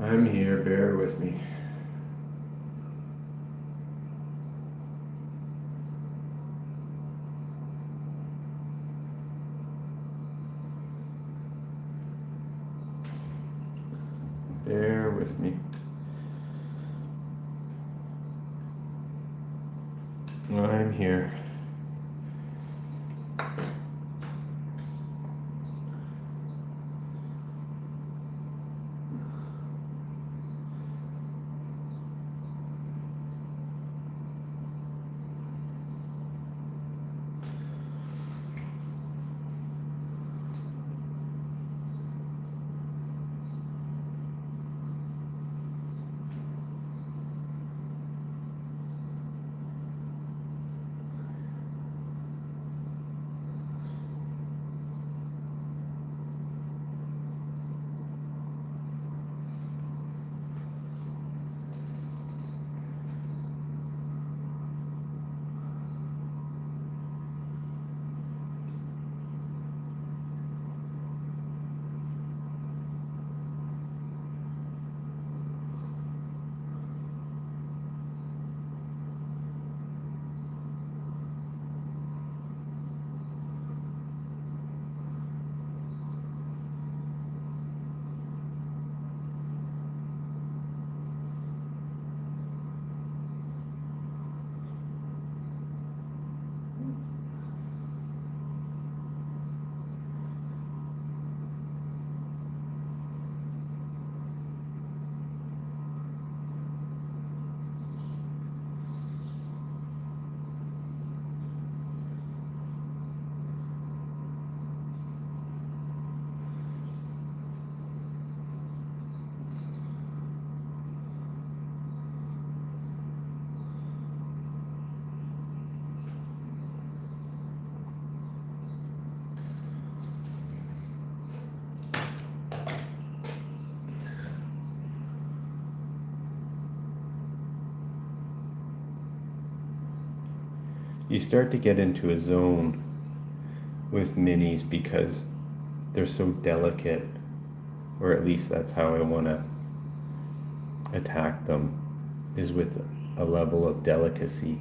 I'm here, bear with me. Bear with me. I'm here. You start to get into a zone with minis because they're so delicate, or at least that's how I want to attack them, is with a level of delicacy.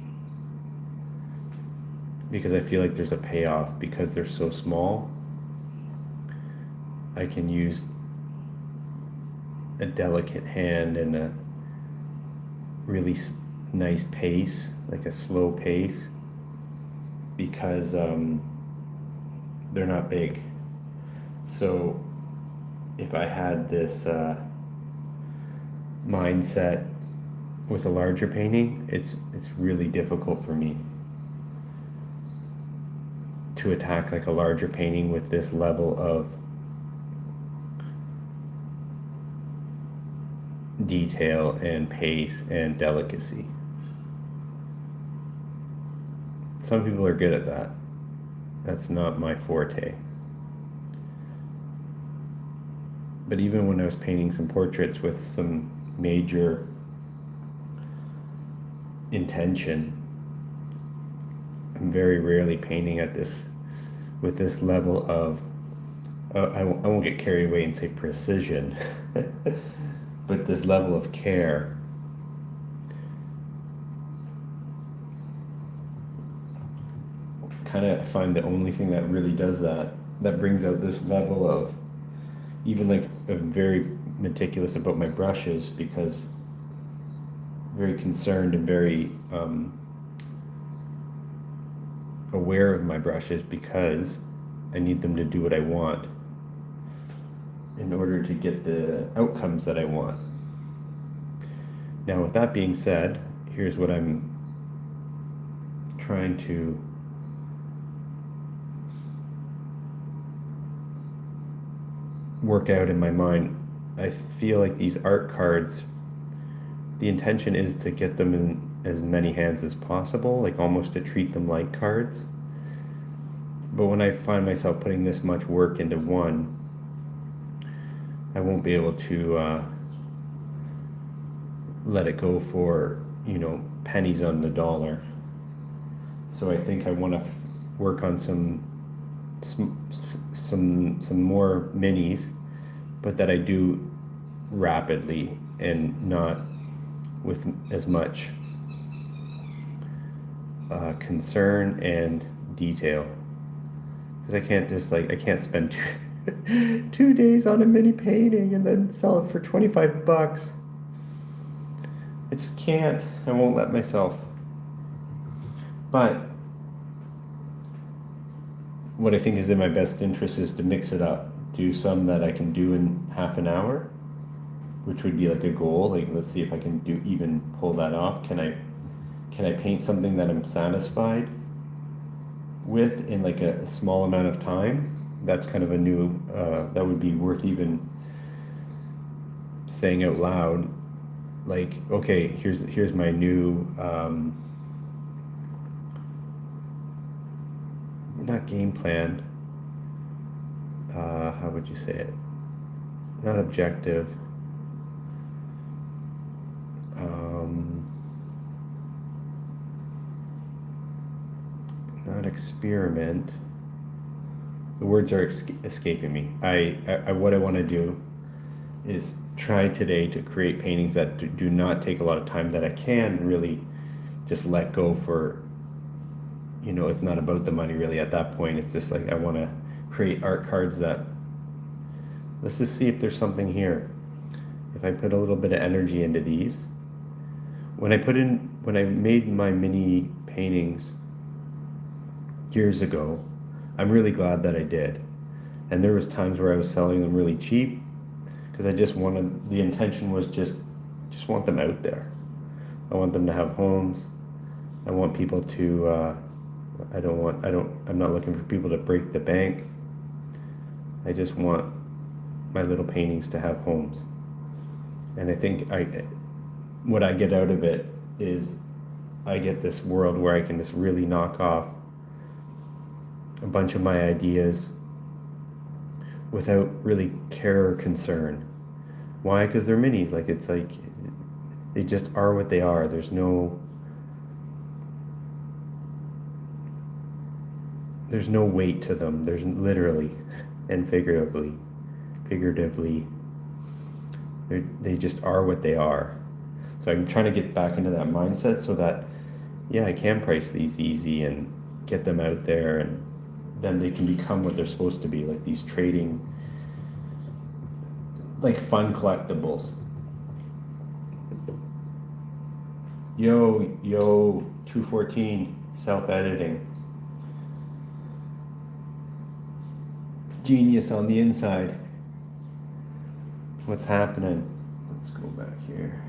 Because I feel like there's a payoff. Because they're so small, I can use a delicate hand and a really nice pace, like a slow pace, because they're not big. So if I had this mindset with a larger painting, it's really difficult for me to attack like a larger painting with this level of detail and pace and delicacy. Some people are good at that. That's not my forte. But even when I was painting some portraits with some major intention, I'm very rarely painting at this, with this level of, I won't get carried away and say precision, but this level of care. kind of find the only thing that really does that brings out this level of, even like, I'm very meticulous about my brushes, because very concerned and very aware of my brushes, because I need them to do what I want in order to get the outcomes that I want. Now, with that being said, here's what I'm trying to work out in my mind. I feel like these art cards, the intention is to get them in as many hands as possible, like almost to treat them like cards. But when I find myself putting this much work into one, I won't be able to let it go for, pennies on the dollar. So I think I want to work on some more minis, but that I do rapidly and not with as much concern and detail. Because I can't spend 2 days on a mini painting and then sell it for $25. I just can't. I won't let myself. But what I think is in my best interest is to mix it up. Do some that I can do in half an hour, which would be like a goal. Like, let's see if I can even pull that off. Can I paint something that I'm satisfied with in like a small amount of time? That's kind of a new, that would be worth even saying out loud. Like, okay, here's my new, not game plan, how would you say it? Not objective. Not experiment. The words are escaping me. What I want to do is try today to create paintings that do not take a lot of time, that I can really just let go for, it's not about the money really at that point. It's just like, I want to create art cards that, let's just see if there's something here. If I put a little bit of energy into these, when I made my mini paintings years ago, I'm really glad that I did. And there was times where I was selling them really cheap, because I just wanted, the intention was just want them out there. I want them to have homes. I want people to, I'm not looking for people to break the bank. I just want my little paintings to have homes. And I think what I get out of it is I get this world where I can just really knock off a bunch of my ideas without really care or concern. Why? Because they're minis. Like, it's like, they just are what they are. There's no weight to them. There's literally and figuratively, they just are what they are. So I'm trying to get back into that mindset so that, yeah, I can price these easy and get them out there, and then they can become what they're supposed to be, like these trading, like fun collectibles. Yo, 214, self-editing. Genius on the inside. What's happening? Let's go back here.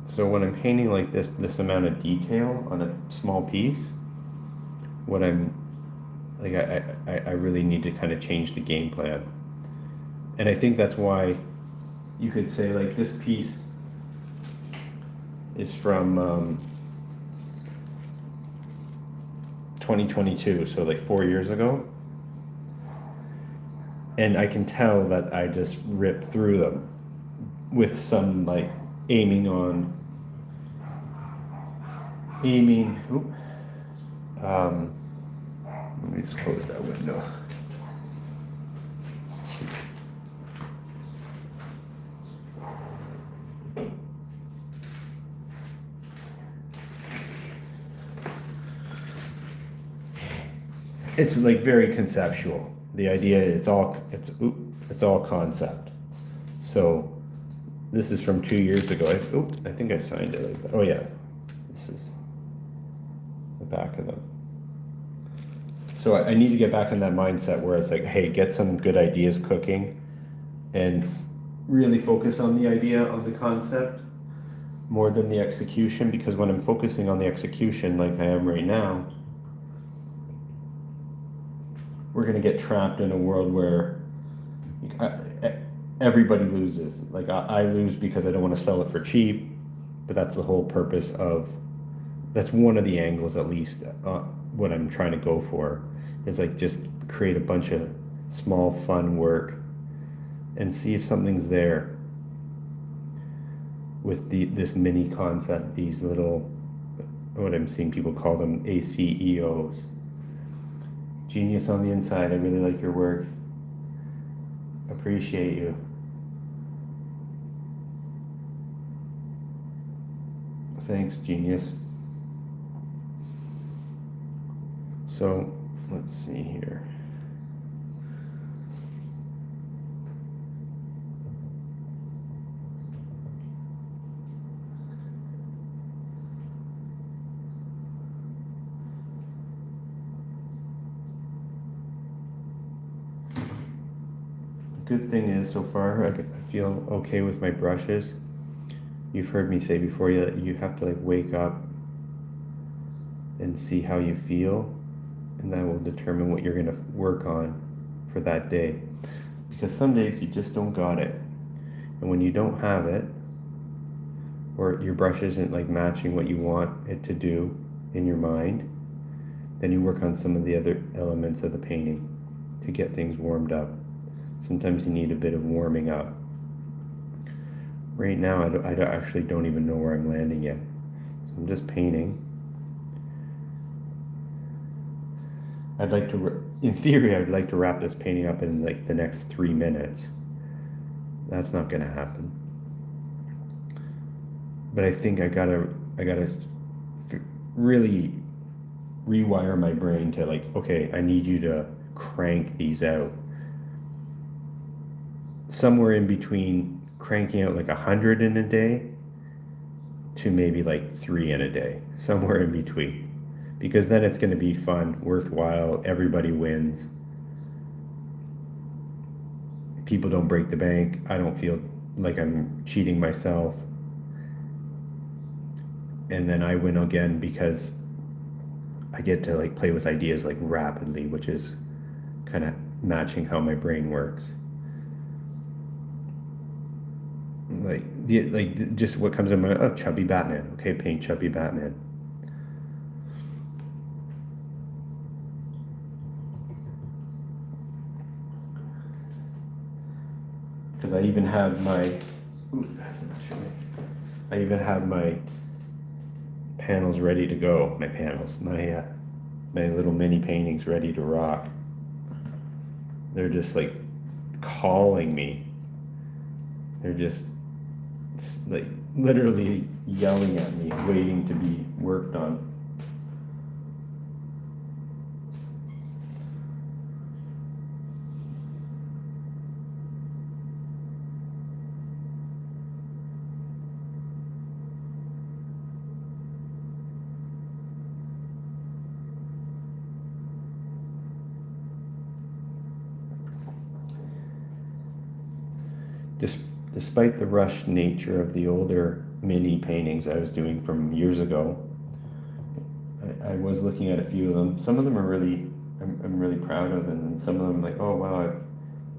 So when I'm painting like this amount of detail on a small piece, what I'm like, I really need to kind of change the game plan. And I think that's why you could say, like, this piece is from 2022, so like 4 years ago. And I can tell that I just ripped through them with some, like, aiming, Let me just close that window. It's like very conceptual. The idea, it's all concept. So this is from 2 years ago. I think I signed it like that. Oh yeah, this is the back of them. So I need to get back in that mindset where it's like, hey, get some good ideas cooking and really focus on the idea of the concept more than the execution, because when I'm focusing on the execution like I am right now, we're going to get trapped in a world where everybody loses. Like I lose because I don't want to sell it for cheap, but that's the whole purpose of, that's one of the angles at least, what I'm trying to go for is like just create a bunch of small fun work and see if something's there with this mini concept, these little, what I'm seeing people call them ACEOs. Genius on the inside. I really like your work. Appreciate you. Thanks, genius. So let's see here. Good thing is, so far, I feel okay with my brushes. You've heard me say before that you have to like wake up and see how you feel, and that will determine what you're gonna work on for that day. Because some days you just don't got it. And when you don't have it, or your brush isn't like matching what you want it to do in your mind, then you work on some of the other elements of the painting to get things warmed up. Sometimes you need a bit of warming up. Right now, I actually don't even know where I'm landing yet. So I'm just painting. I'd like to, in theory, I'd like to wrap this painting up in like the next 3 minutes. That's not gonna happen. But I think I gotta really rewire my brain to like, okay, I need you to crank these out. Somewhere in between cranking out like 100 in a day to maybe like 3 in a day, somewhere in between, because then it's going to be fun, worthwhile, everybody wins, people don't break the bank, I don't feel like I'm cheating myself, and then I win again because I get to like play with ideas like rapidly, which is kind of matching how my brain works. Just what comes in my, oh, chubby Batman. Okay, paint chubby Batman. Because I even have my panels ready to go. My little mini paintings ready to rock. They're just like calling me. They're just like literally yelling at me, waiting to be worked on. Despite the rushed nature of the older mini paintings I was doing from years ago, I was looking at a few of them. Some of them are really, I'm really proud of, and then some of them like, oh wow, I've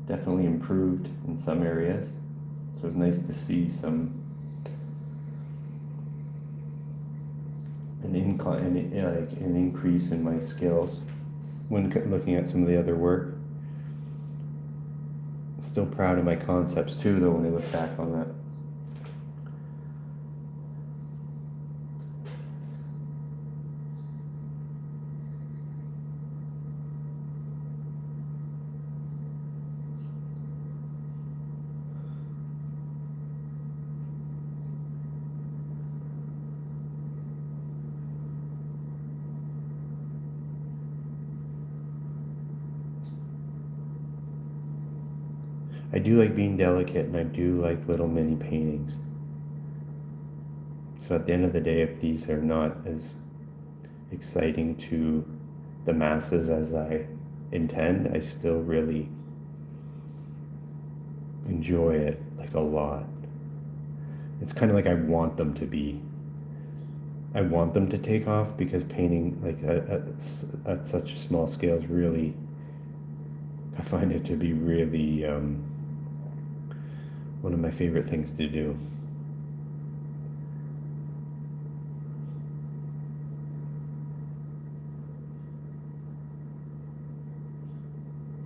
definitely improved in some areas. So it's nice to see an increase in my skills when looking at some of the other work. Still proud of my concepts too, though, when I look back on that. I do like being delicate, and I do like little mini paintings. So at the end of the day, if these are not as exciting to the masses as I intend, I still really enjoy it like a lot. It's kind of like I want them to be. I want them to take off because painting like at such a small scale is really, I find it to be really one of my favorite things to do.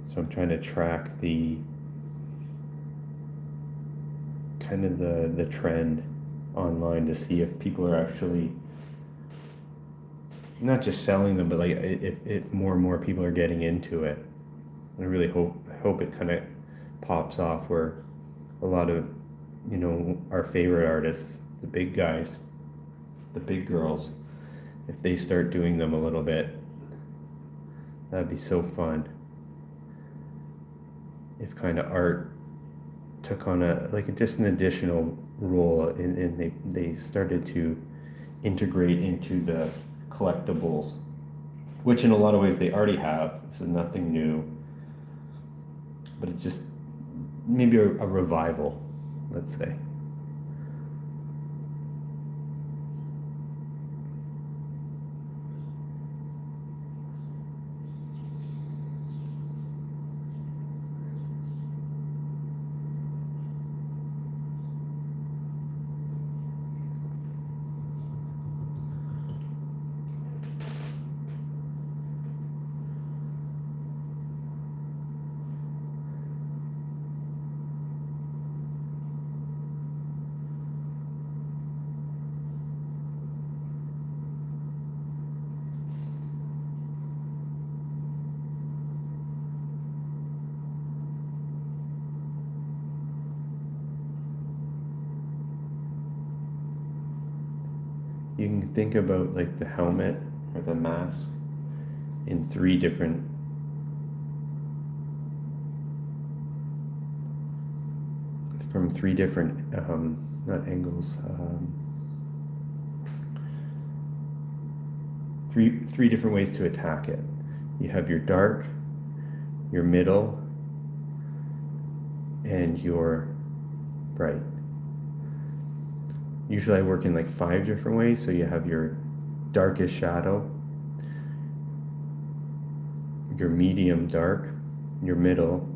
So I'm trying to track the kind of the trend online to see if people are actually not just selling them, but like if more and more people are getting into it. I really hope it kind of pops off where a lot of, you know, our favorite artists, the big guys, the big girls, if they start doing them a little bit, that'd be so fun. If kind of art took on a like just an additional role, and they started to integrate into the collectibles, which in a lot of ways they already have. This is nothing new, but it's just maybe a revival, let's say. You can think about like the helmet or the mask in three different from three different not angles, three different ways to attack it. You have your dark, your middle, and your bright. Usually I work in like 5 different ways. So you have your darkest shadow, your medium dark, your middle,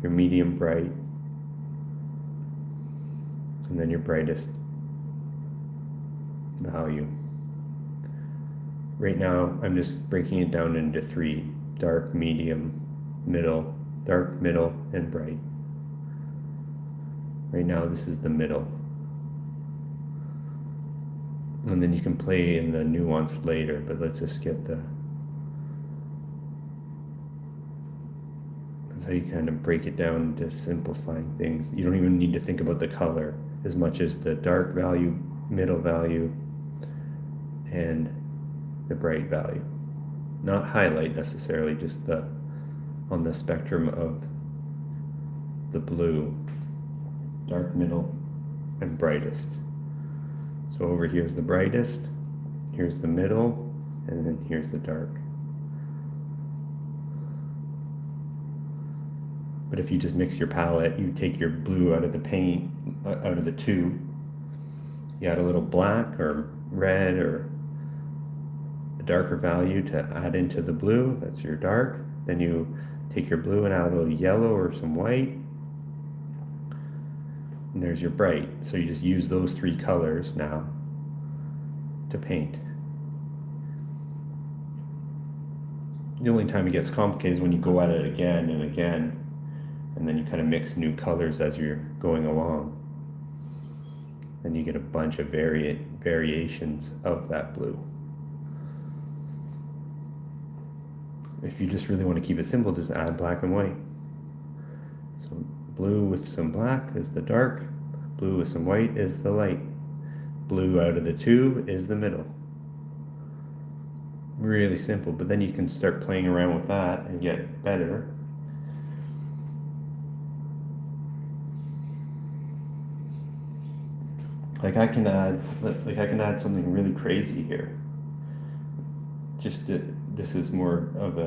your medium bright, and then your brightest value. Right now I'm just breaking it down into 3: dark, medium, middle, dark, middle, and bright. Right now this is the middle. And then you can play in the nuance later, but let's just get that's how you kind of break it down into simplifying things. You don't even need to think about the color as much as the dark value, middle value, and the bright value. Not highlight necessarily, just on the spectrum of the blue, dark, middle, and brightest. So over here is the brightest, here's the middle, and then here's the dark. But if you just mix your palette, you take your blue out of the paint, out of the tube, you add a little black or red or a darker value to add into the blue, that's your dark. Then you take your blue and add a little yellow or some white, and there's your bright. So you just use those 3 colors now to paint. The only time it gets complicated is when you go at it again and again, and then you kind of mix new colors as you're going along. Then you get a bunch of variations of that blue. If you just really want to keep it simple, just add black and white. So blue with some black is the dark, blue with some white is the light, blue out of the tube is the middle. Really simple, but then you can start playing around with that and get better. Like I can add something really crazy here. This is more of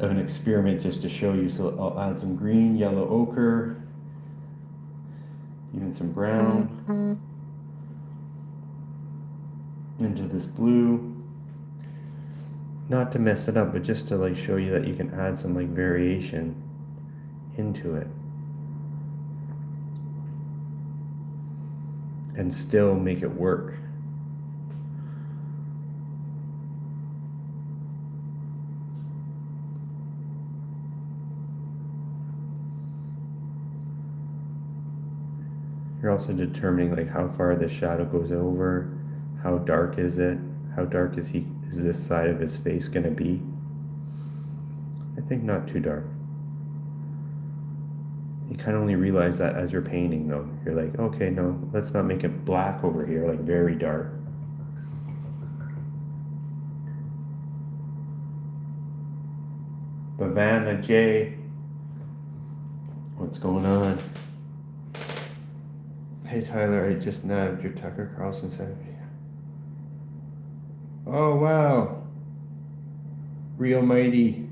an experiment just to show you. So I'll add some green, yellow ochre, even some brown into this blue. Not to mess it up, but just to like show you that you can add some like variation into it and still make it work. You're also determining like how far the shadow goes over, how dark is it, how dark is this side of his face going to be. I think not too dark. You kind of only realize that as you're painting though. You're like, okay, no, let's not make it black over here, like very dark. Bavana J, what's going on? Hey Tyler, I just nabbed your Tucker Carlson set. Oh wow. Real mighty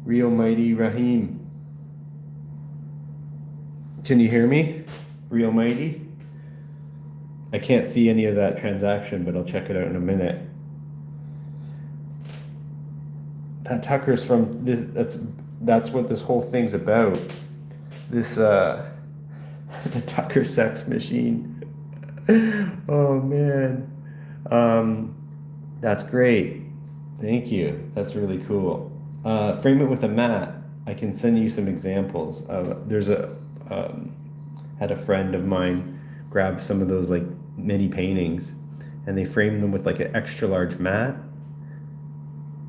Raheem. Can you hear me? Real mighty? I can't see any of that transaction, but I'll check it out in a minute. That Tucker's from this, that's what this whole thing's about. This the Tucker sex machine. Oh man. That's great. Thank you. That's really cool. Frame it with a mat. I can send you some examples of. Had a friend of mine grab some of those like mini paintings, and they framed them with like an extra large mat,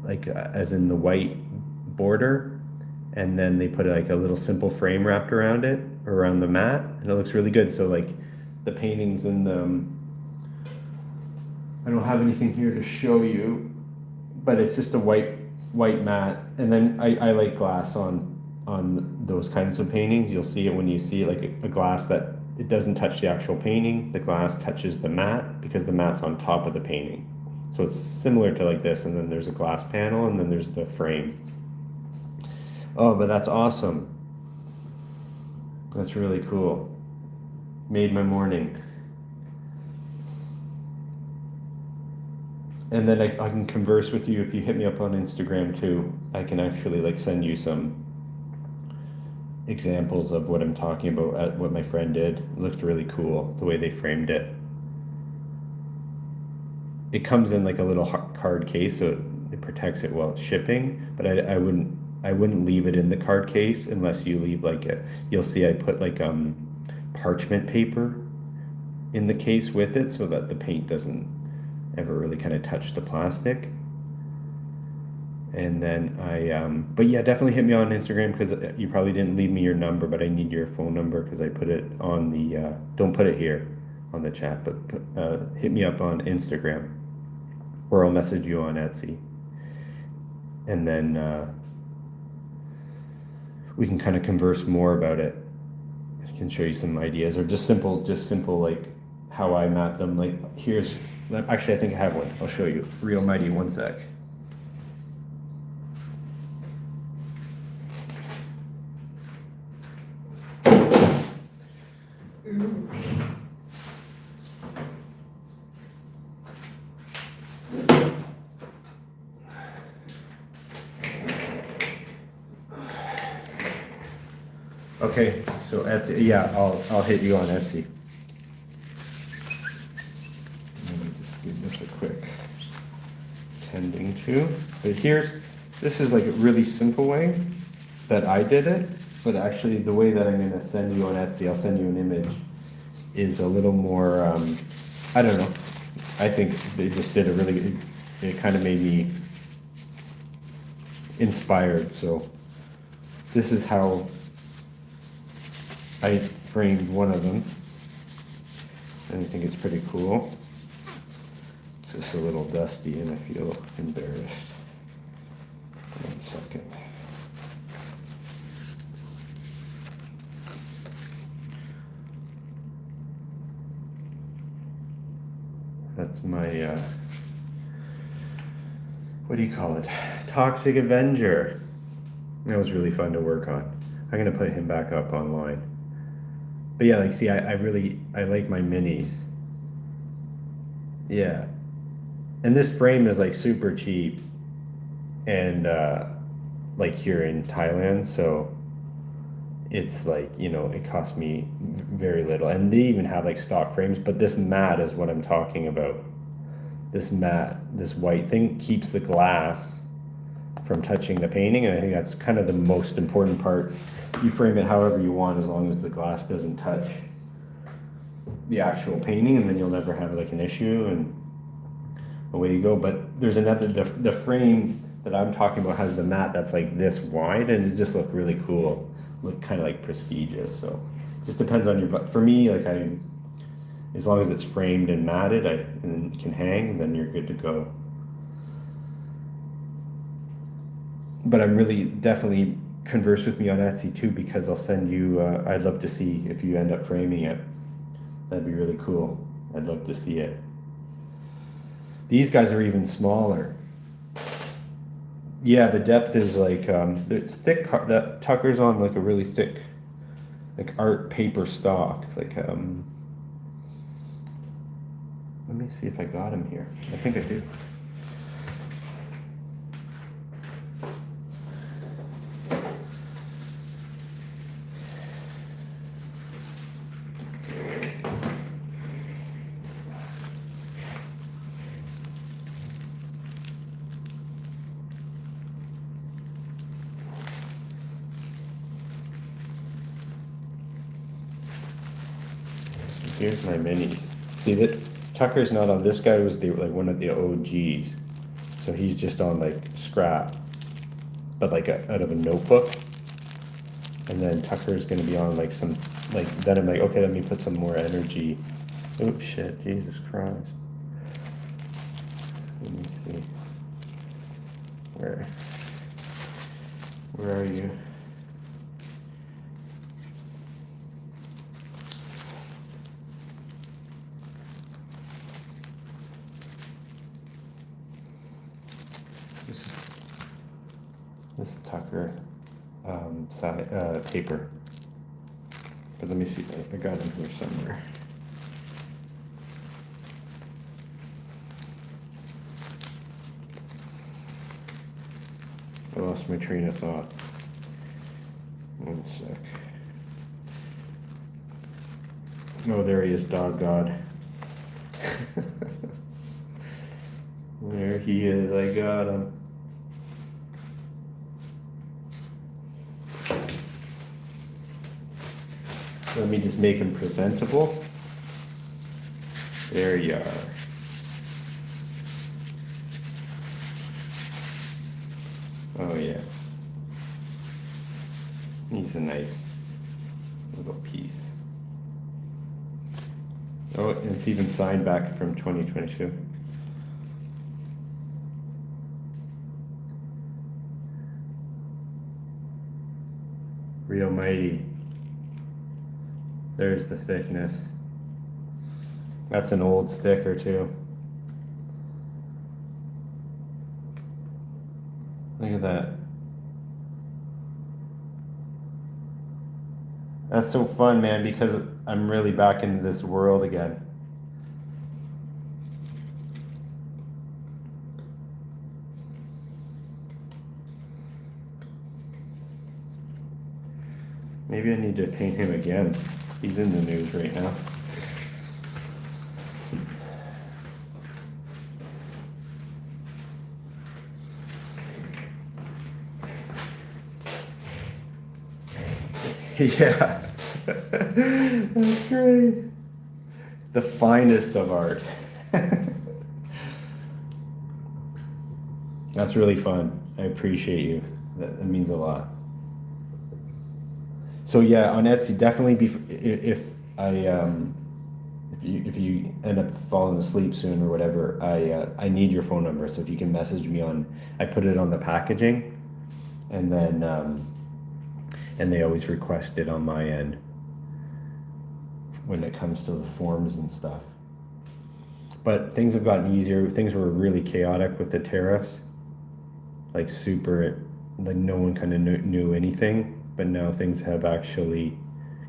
like as in the white border, and then they put like a little simple frame wrapped around it, around the mat, and it looks really good. So like the paintings in them. I don't have anything here to show you, but it's just a white mat, and then I like glass on those kinds of paintings. You'll see it when you see it, like a glass that it doesn't touch the actual painting. The glass touches the mat because the mat's on top of the painting. So it's similar to like this, and then there's a glass panel, and then there's the frame. Oh, but that's awesome. That's really cool. Made my morning. And then I can converse with you if you hit me up on Instagram too. I can actually like send you some examples of what I'm talking about, at what my friend did. It looked really cool the way they framed it. It comes in like a little card case, so it protects it while it's shipping. But I wouldn't leave it in the card case unless you leave like you'll see I put like parchment paper in the case with it so that the paint doesn't ever really kind of touch the plastic. And then but yeah, definitely hit me on Instagram, because you probably didn't leave me your number, but I need your phone number because I put it on the, don't put it here on the chat, but hit me up on Instagram, or I'll message you on Etsy. And then we can kind of converse more about it. I can show you some ideas, or just simple like how I map them. Like here's, actually I think I have one. I'll show you. Real mighty, one sec. Okay, so Etsy, yeah, I'll hit you on Etsy. Let me just give this a quick tending to. But this is like a really simple way that I did it, but actually the way that I'm gonna send you on Etsy, I'll send you an image, is a little more, I don't know. I think they just did a really good, it kind of made me inspired. So this is how I framed one of them, and I think it's pretty cool. It's just a little dusty and I feel embarrassed. 1 second. That's my, what do you call it? Toxic Avenger. That was really fun to work on. I'm gonna put him back up online. But yeah, like, see, I like my minis. Yeah. And this frame is like super cheap and like here in Thailand, so it's like, you know, it cost me very little. And they even have like stock frames, but this mat is what I'm talking about. This mat, this white thing, keeps the glass from touching the painting, and I think that's kind of the most important part. You frame it however you want as long as the glass doesn't touch the actual painting, and then you'll never have like an issue, and away you go. But there's another, the frame that I'm talking about has the mat that's like this wide, and it just look really cool, look kind of like prestigious. So it just depends on your, for me, like as long as it's framed and matted and can hang, then you're good to go. But I'm really, definitely converse with me on Etsy too, because I'll send you, I'd love to see if you end up framing it. That'd be really cool. I'd love to see it. These guys are even smaller. Yeah, the depth is like, it's thick, that Tucker's on like a really thick, like art paper stock. Like, let me see if I got him here. I think I do. Here's my minis. See that Tucker's not on. This guy was the like one of the OGs, so he's just on like scrap, but like out of a notebook. And then Tucker's gonna be on like some like. Then I'm like, okay, let me put some more energy. Oops, shit, Jesus Christ. Let me see. Where are you? This is Tucker side paper. But let me see. I got him here somewhere. I lost my train of thought. One sec. Oh, there he is, Dog God. There he is, I got him. Let me just make him presentable. There you are. Oh yeah. He's a nice little piece. Oh, and it's even signed back from 2022. Real mighty. There's the thickness. That's an old sticker too. Look at that. That's so fun, man, because I'm really back into this world again. Maybe I need to paint him again. He's in the news right now. Yeah. That's great. The finest of art. That's really fun. I appreciate you. That means a lot. So yeah, on Etsy, definitely be if if you end up falling asleep soon or whatever, I need your phone number. So if you can message me on, I put it on the packaging, and then and they always request it on my end when it comes to the forms and stuff. But things have gotten easier. Things were really chaotic with the tariffs, like super, like no one kind of knew anything. But now things have actually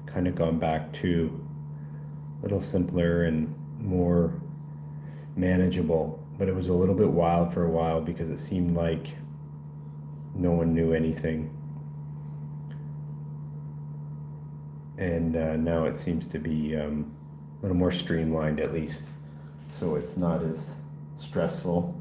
kind of gone back to a little simpler and more manageable. But it was a little bit wild for a while because it seemed like no one knew anything. And now it seems to be a little more streamlined, at least, so it's not as stressful.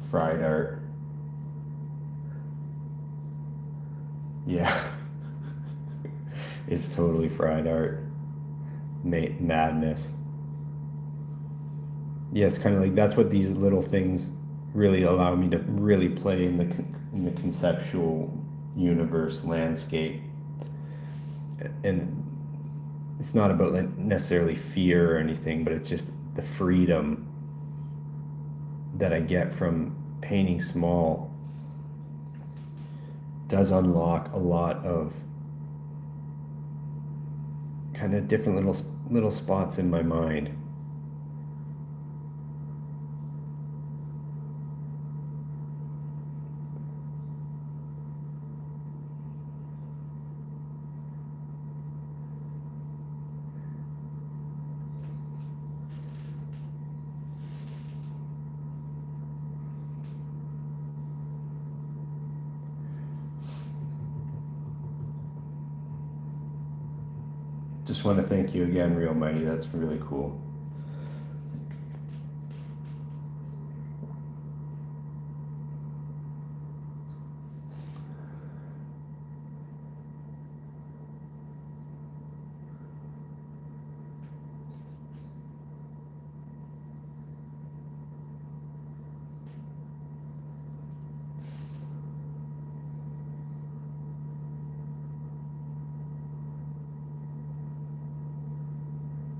Fried art. Yeah. It's totally fried art. Madness. Yeah, it's kind of like that's what these little things really allow me to really play in the conceptual universe landscape. And it's not about like necessarily fear or anything, but it's just the freedom that I get from painting small does unlock a lot of kind of different little spots in my mind. Just want to thank you again, Real Mighty. That's really cool.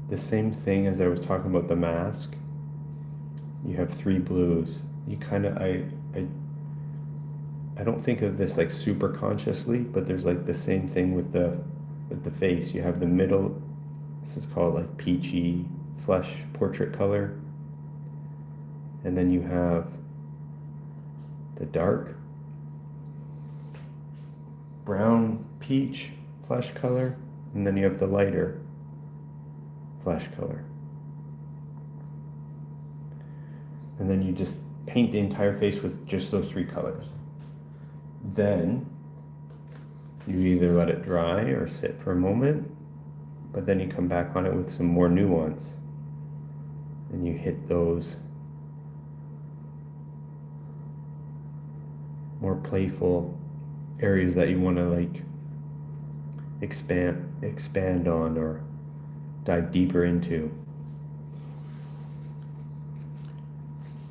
The same thing as I was talking about the mask. You have three blues. You kind of I don't think of this like super consciously, but there's like the same thing with the face. You have the middle. This is called like peachy flesh portrait color, and then you have the dark brown peach flesh color, and then you have the lighter flesh color. And then you just paint the entire face with just those three colors. Then you either let it dry or sit for a moment, but then you come back on it with some more nuance and you hit those more playful areas that you want to like expand on or dive deeper into.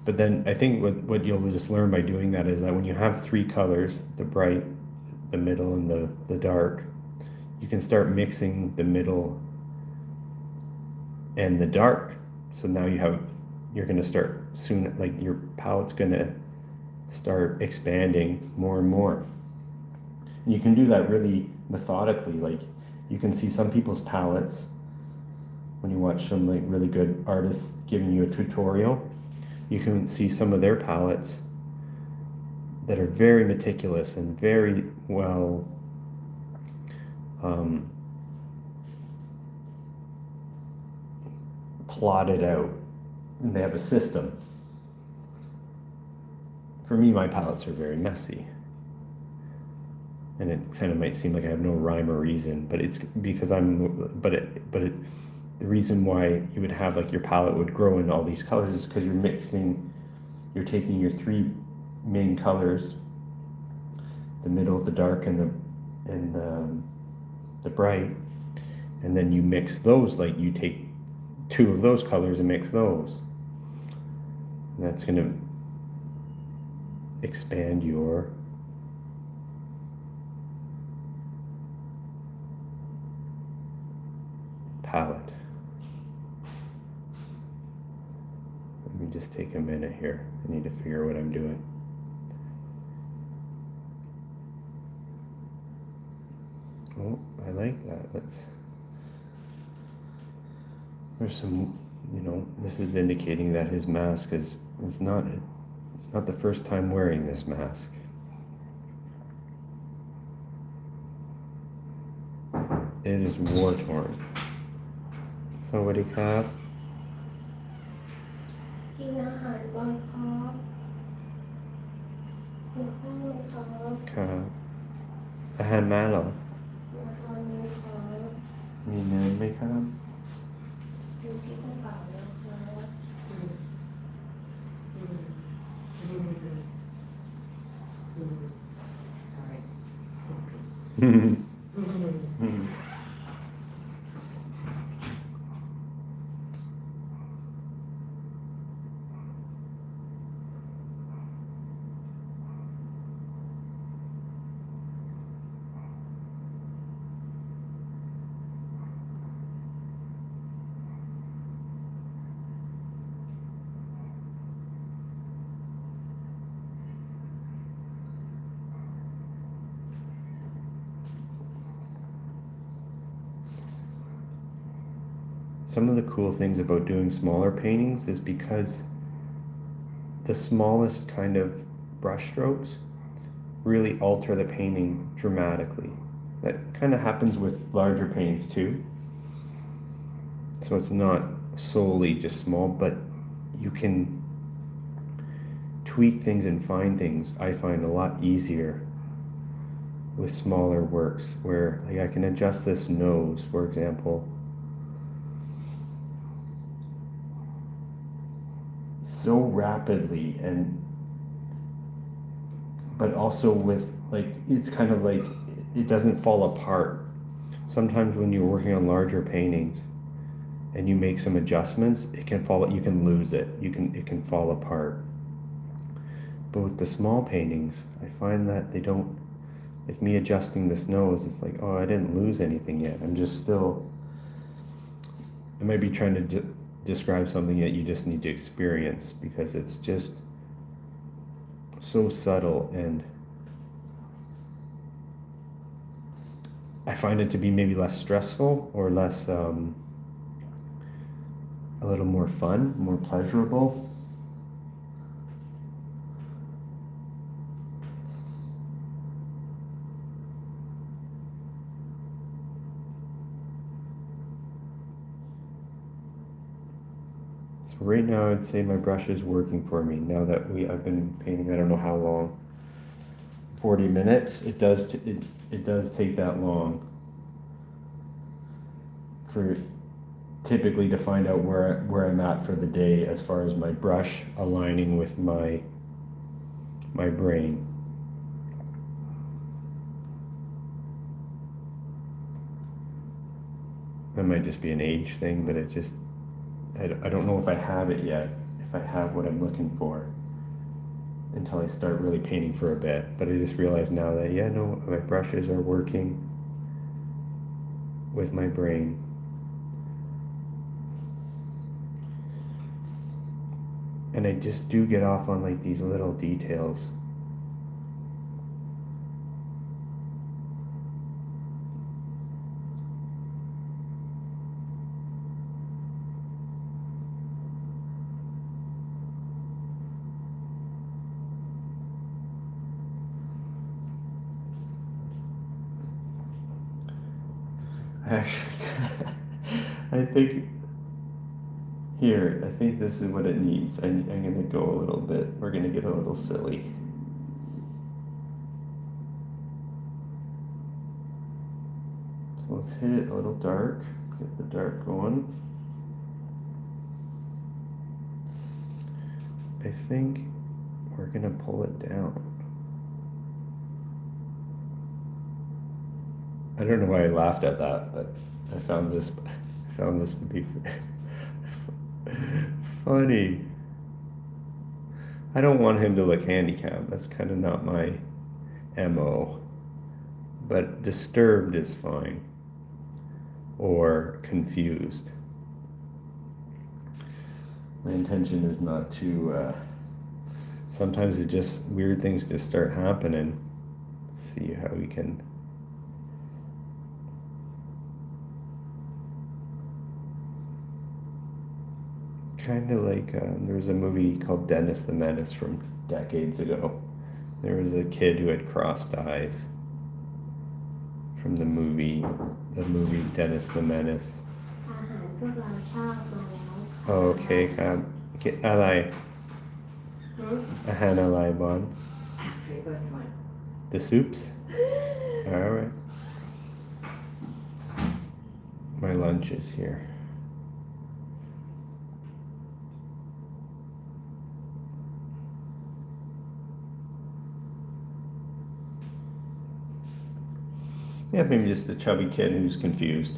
But then I think what you'll just learn by doing that is that when you have three colors, the bright, the middle, and the dark, you can start mixing the middle and the dark. So now you're going to start soon, like your palette's going to start expanding more and more. And you can do that really methodically. Like you can see some people's palettes when you watch some like really good artists giving you a tutorial. You can see some of their palettes that are very meticulous and very well plotted out, and they have a system. For me, my palettes are very messy, and it kind of might seem like I have no rhyme or reason, but it's because the reason why you would have like your palette would grow in all these colors is because you're taking your three main colors, the middle, the dark, and the bright, and then you mix those. Like you take two of those colors and mix those, and that's going to expand your take a minute here. I need to figure what I'm doing. Oh, I like that. There's some, this is indicating that his mask is not, it's not the first time wearing this mask. It is war-torn. So what do you have? กินอาหารก่อนครับกินข้าวครับ ครับอาหารมาเหรอ อาหารนี้ครับ มีเนยไหมครับ อยู่ที่กระเป๋านะครับ Some of the cool things about doing smaller paintings is because the smallest kind of brush strokes really alter the painting dramatically. That kind of happens with larger paintings too. So it's not solely just small, but you can tweak things and find things, I find, a lot easier with smaller works, where like I can adjust this nose, for example, so rapidly, but also with like, it's kind of like it doesn't fall apart. Sometimes when you're working on larger paintings and you make some adjustments, you can lose it. It can fall apart. But with the small paintings, I find that they don't, like me adjusting this nose, it's like, oh, I didn't lose anything yet. I'm just still, I might be trying to describe something that you just need to experience, because it's just so subtle, and I find it to be maybe less stressful, or less, a little more fun, more pleasurable. So right now I'd say my brush is working for me. Now that I've been painting, I don't know how long, 40 minutes. It does take that long for typically to find out where I'm at for the day as far as my brush aligning with my brain. That might just be an age thing, but I don't know if I have it yet, if I have what I'm looking for, until I start really painting for a bit. But I just realized now that, yeah, no, my brushes are working with my brain. And I just do get off on like these little details. Actually, I think I think this is what it needs. I'm gonna go a little bit, we're gonna get a little silly. So let's hit it a little dark, get the dark going. I think we're gonna pull it down. I don't know why I laughed at that, but I found this to be funny. I don't want him to look handicapped. That's kind of not my MO. But disturbed is fine. Or confused. My intention is not to, sometimes it just, weird things just start happening. Let's see how we can. Kind of like, there was a movie called Dennis the Menace from decades ago. There was a kid who had crossed eyes from the movie Dennis the Menace. อาหารพวกเราชอบมาแล้วค่ะ โอเคครับอะไร หืม อาหารอะไรบอล Favorite one. The soups? Alright. My lunch is here. Yeah, maybe just a chubby kid who's confused.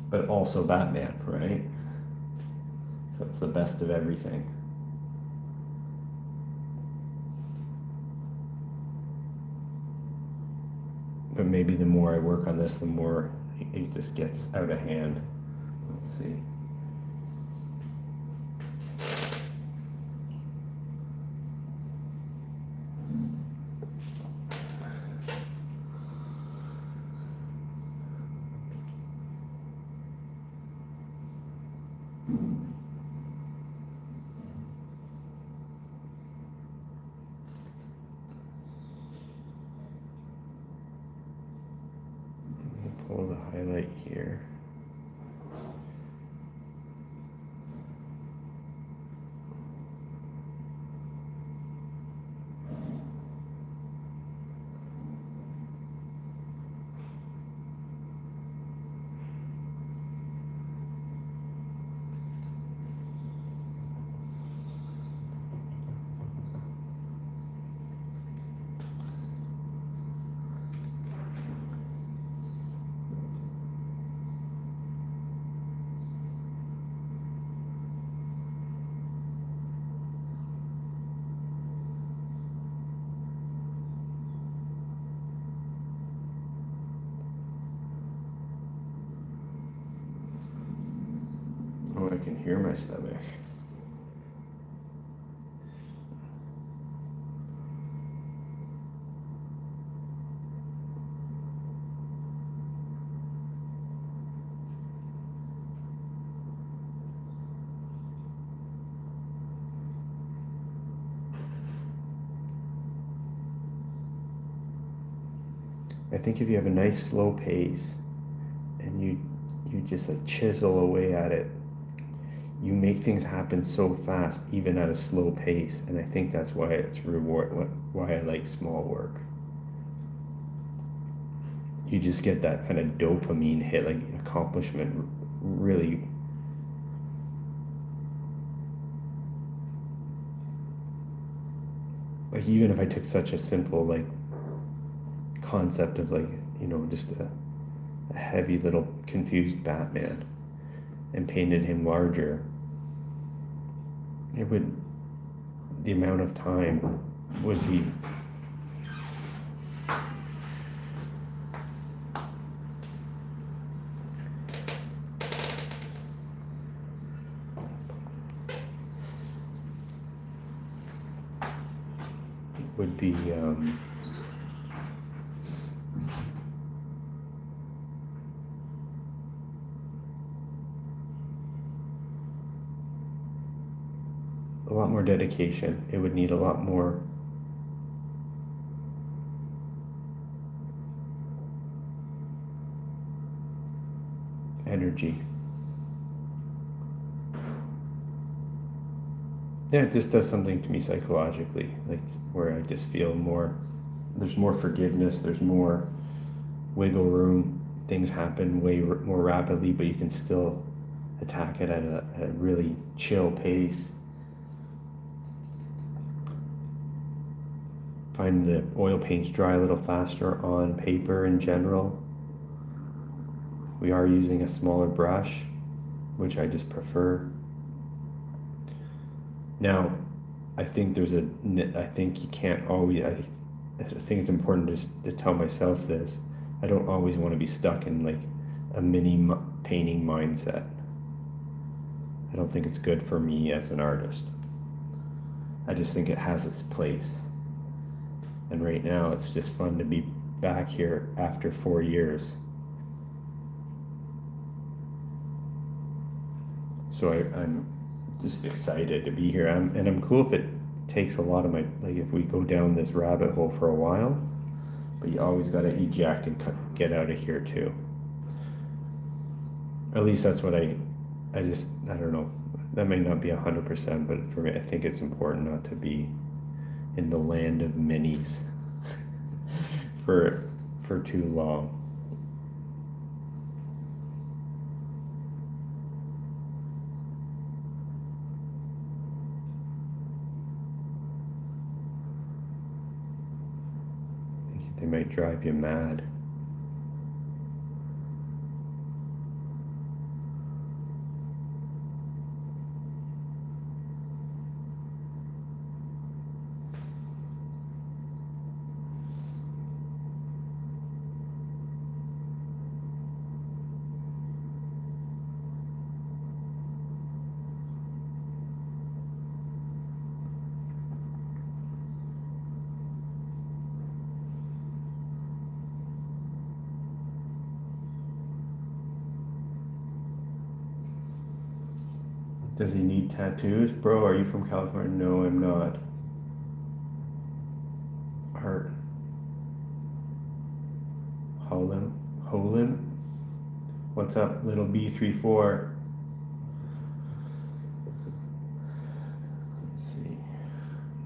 But also Batman, right? So it's the best of everything. But maybe the more I work on this, the more it just gets out of hand. Let's see. Pull the highlight here. Oh, I can hear my stomach. I think if you have a nice slow pace and you just like chisel away at it, you make things happen so fast even at a slow pace, and I think that's why it's why I like small work. You just get that kind of dopamine hit, like accomplishment, really. Like even if I took such a simple like concept of like, you know, just a heavy little confused Batman and painted him larger, it would, the amount of time would be would be a lot more dedication. It would need a lot more energy. Yeah, it just does something to me psychologically, like where I just feel more, there's more forgiveness, there's more wiggle room, things happen way more rapidly, but you can still attack it at a really chill pace. Find the oil paints dry a little faster on paper in general. We are using a smaller brush, which I just prefer. Now, I think I think you can't always, I think it's important just to tell myself this. I don't always want to be stuck in like a mini painting mindset. I don't think it's good for me as an artist. I just think it has its place. And right now it's just fun to be back here after 4 years. So I'm just excited to be here. And I'm cool if it takes a lot of my, like if we go down this rabbit hole for a while, but you always got to eject and get out of here too. At least that's what I don't know. That may not be 100%, but for me, I think it's important not to be in the land of minis for too long. They might drive you mad. Does he need tattoos? Bro, are you from California? No, I'm not. Art. Holim? What's up, little B34? Let's see.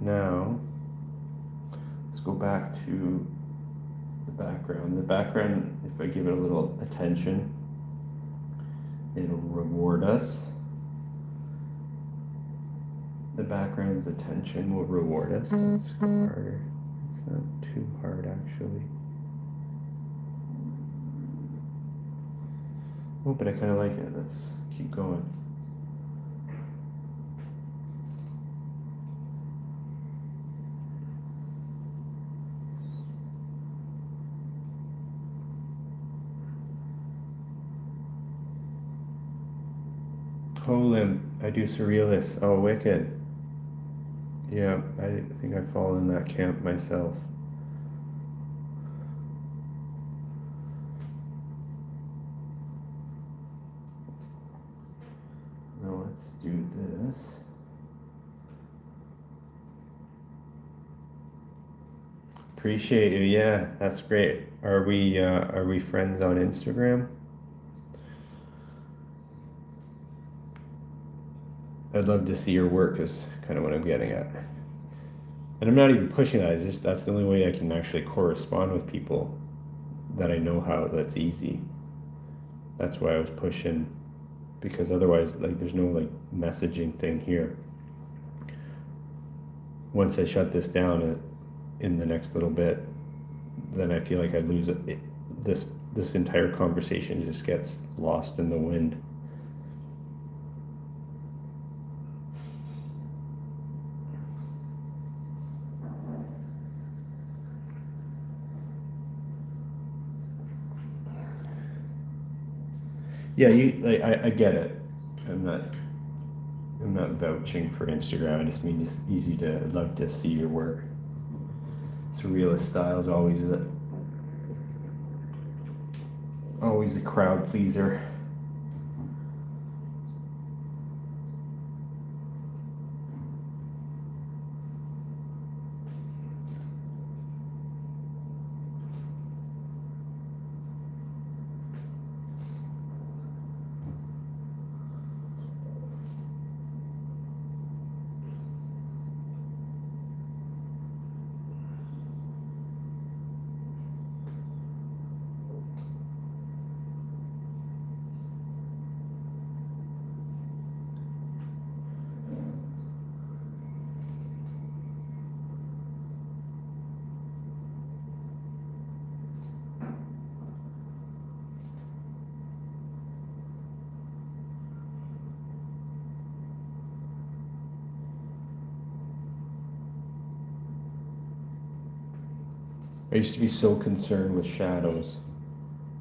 Now, let's go back to the background. The background, if I give it a little attention, it'll reward us. The background's attention will reward us. Let's go harder. It's not too hard actually. Oh, but I kind of like it. Let's keep going. Holim, I do surrealists. Oh, wicked. Yeah, I think I fall in that camp myself. Now let's do this. Appreciate you. Yeah, that's great. Are we friends on Instagram? I'd love to see your work is kind of what I'm getting at. And I'm not even pushing that, it's just that's the only way I can actually correspond with people that I know how that's easy. That's why I was pushing, because otherwise like there's no like messaging thing here. Once I shut this down in the next little bit, then I feel like I lose it. This entire conversation just gets lost in the wind. Yeah, I get it. I'm not vouching for Instagram. I just mean it's easy to. I'd love to see your work. Surrealist style is always a crowd pleaser. I used to be so concerned with shadows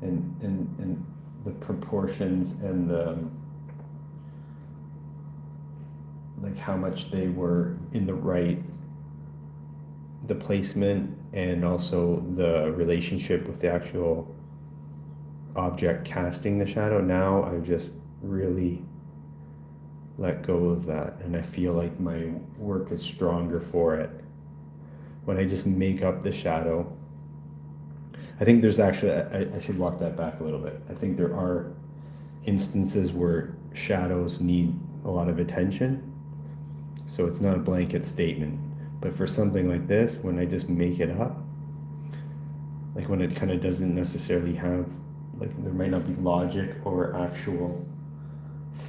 and the proportions and like how much they were in the placement and also the relationship with the actual object casting the shadow. Now I've just really let go of that, and I feel like my work is stronger for it when I just make up the shadow. I think there's actually, I should walk that back a little bit. I think there are instances where shadows need a lot of attention, so it's not a blanket statement. But for something like this, when I just make it up, like when it kind of doesn't necessarily have, like there might not be logic or actual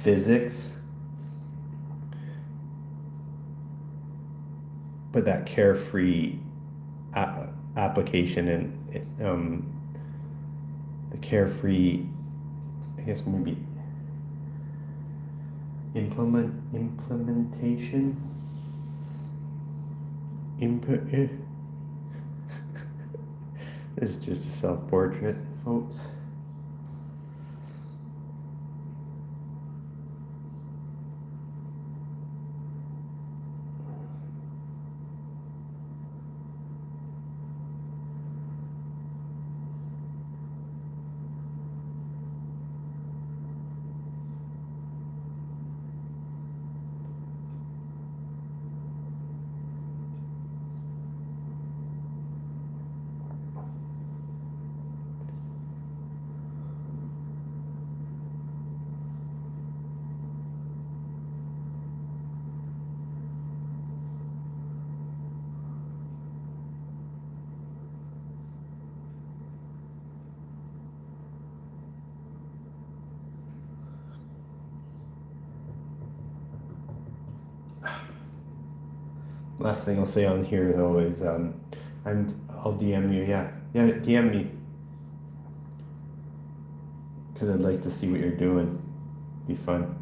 physics, but that carefree application and the carefree, I guess maybe implementation, input. This is just a self-portrait, folks. Last thing I'll say on here though is I'll DM you. Yeah, DM me because I'd like to see what you're doing. Be fun.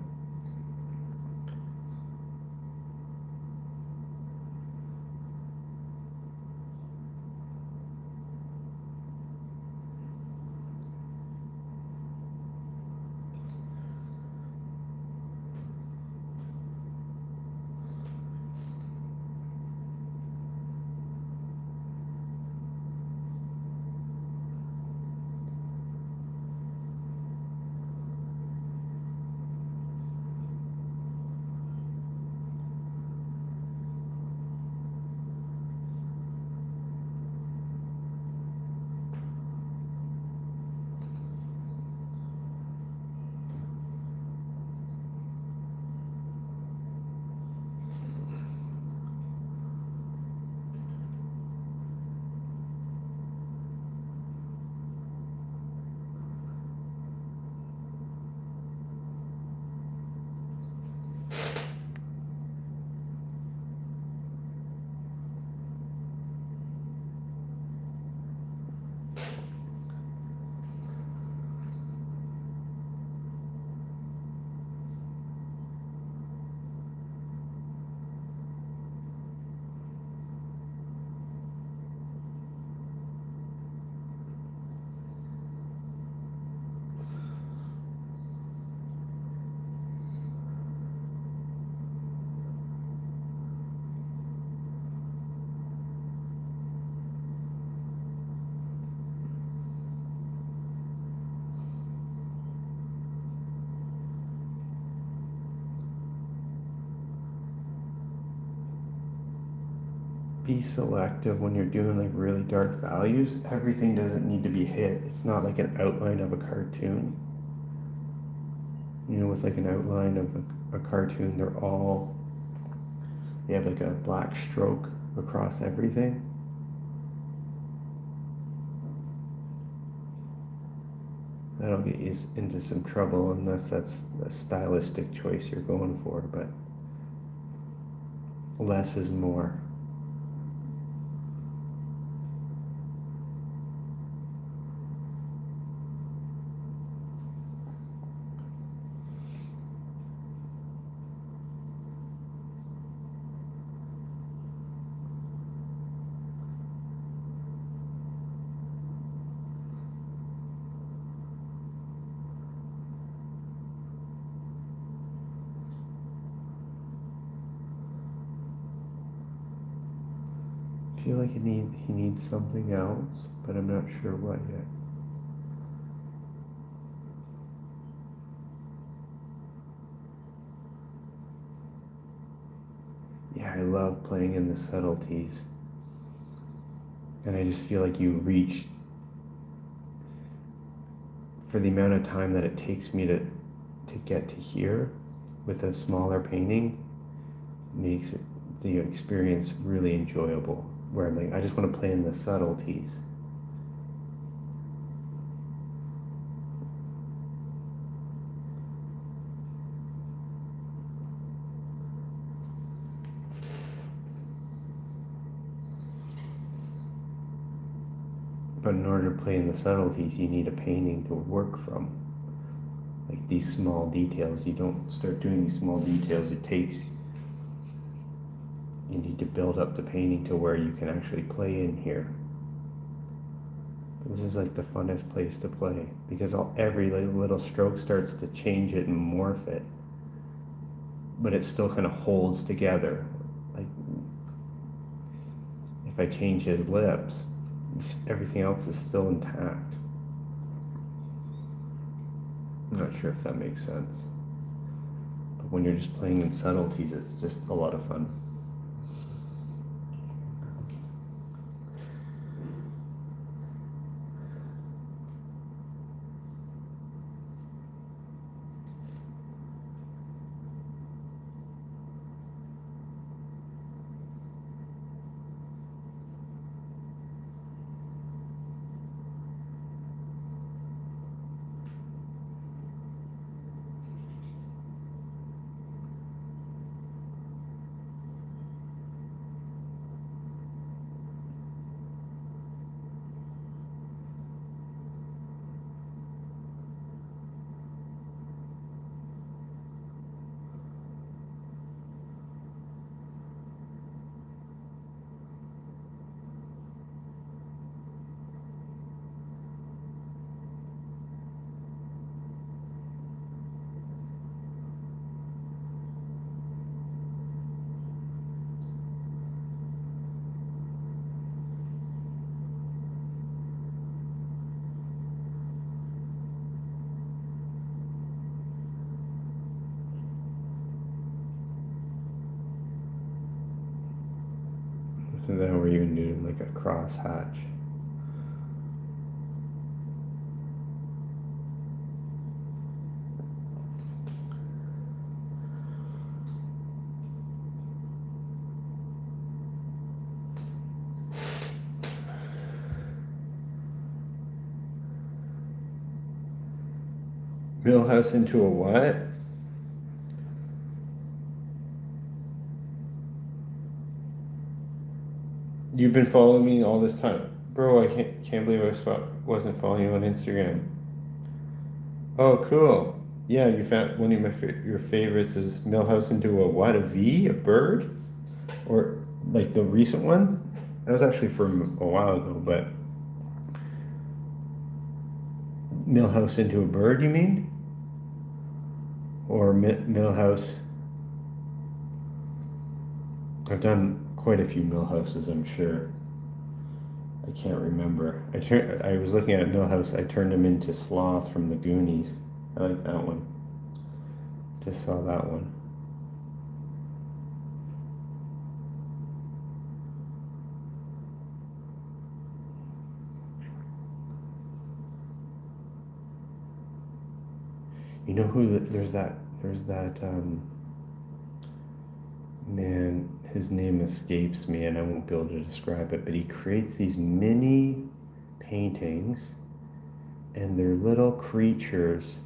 Be selective when you're doing like really dark values. Everything doesn't need to be hit. It's not like an outline of a cartoon. You know, with like an outline of a cartoon, they have like a black stroke across everything. That'll get you into some trouble unless that's the stylistic choice you're going for, but less is more. feel like he needs something else, but I'm not sure what yet. Yeah, I love playing in the subtleties. And I just feel like you reach, for the amount of time that it takes me to get to here with a smaller painting, makes it, the experience really enjoyable. Where I'm like, I just want to play in the subtleties. But in order to play in the subtleties, you need a painting to work from. Like these small details, you don't start doing these small details, you need to build up the painting to where you can actually play in here. This is like the funnest place to play because every little stroke starts to change it and morph it, but it still kind of holds together. Like if I change his lips, everything else is still intact. I'm not sure if that makes sense. But when you're just playing in subtleties, it's just a lot of fun. So then we're even doing like a cross hatch. Millhouse into a what? You've been following me all this time, bro. I can't believe wasn't following you on Instagram. Oh, cool. Yeah, you found one of your favorites is Millhouse into a what? A V? A bird? Or like the recent one? That was actually from a while ago, but Millhouse into a bird, you mean? Or Millhouse? I've done quite a few Millhouses, I'm sure. I can't remember. I was looking at Millhouse. I turned him into Sloth from the Goonies. I like that one. Just saw that one. You know who? There's that. Man, his name escapes me, and I won't be able to describe it. But he creates these mini paintings, and they're little creatures,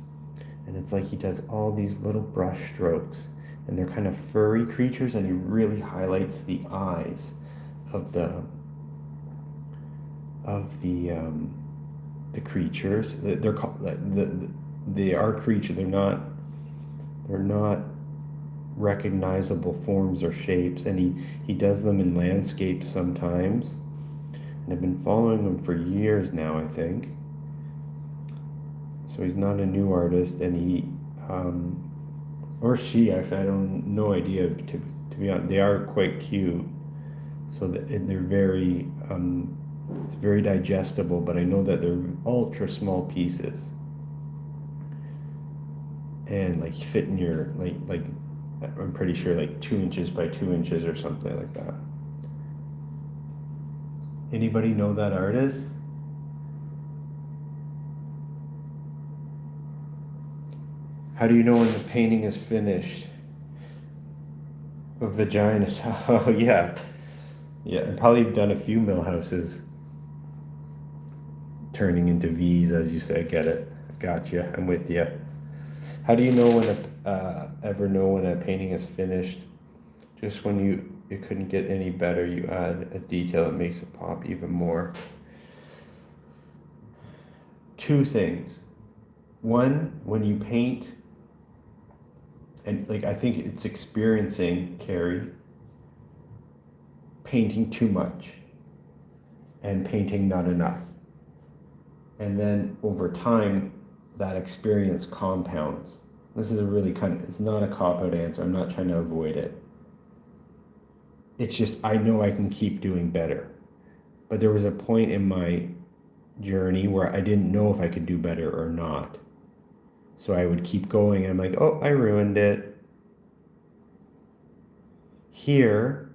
and it's like he does all these little brush strokes, and they're kind of furry creatures, and he really highlights the eyes of the creatures. They're called they are creatures. They're not recognizable forms or shapes, and he does them in landscapes sometimes. And I've been following him for years now, I think. So he's not a new artist, and he or she actually, I don't no idea to be honest. They are quite cute. so that they're very, it's very digestible, but I know that they're ultra small pieces and like fit in your, like I'm pretty sure like 2 inches by 2 inches or something like that. Anybody know that artist? How do you know when the painting is finished? Of vaginas. Oh yeah. Yeah, and probably done a few mill houses turning into V's, as you say. Get it? Gotcha. I'm with you. How do you know when ever know when a painting is finished? Just when it couldn't get any better, you add a detail that makes it pop even more. Two things. One, when you paint, and like I think it's experiencing, Carrie, painting too much and painting not enough. And then over time, that experience compounds. This is a really it's not a cop-out answer. I'm not trying to avoid it. It's just, I know I can keep doing better. But there was a point in my journey where I didn't know if I could do better or not. So I would keep going and I'm like, oh, I ruined it. Here,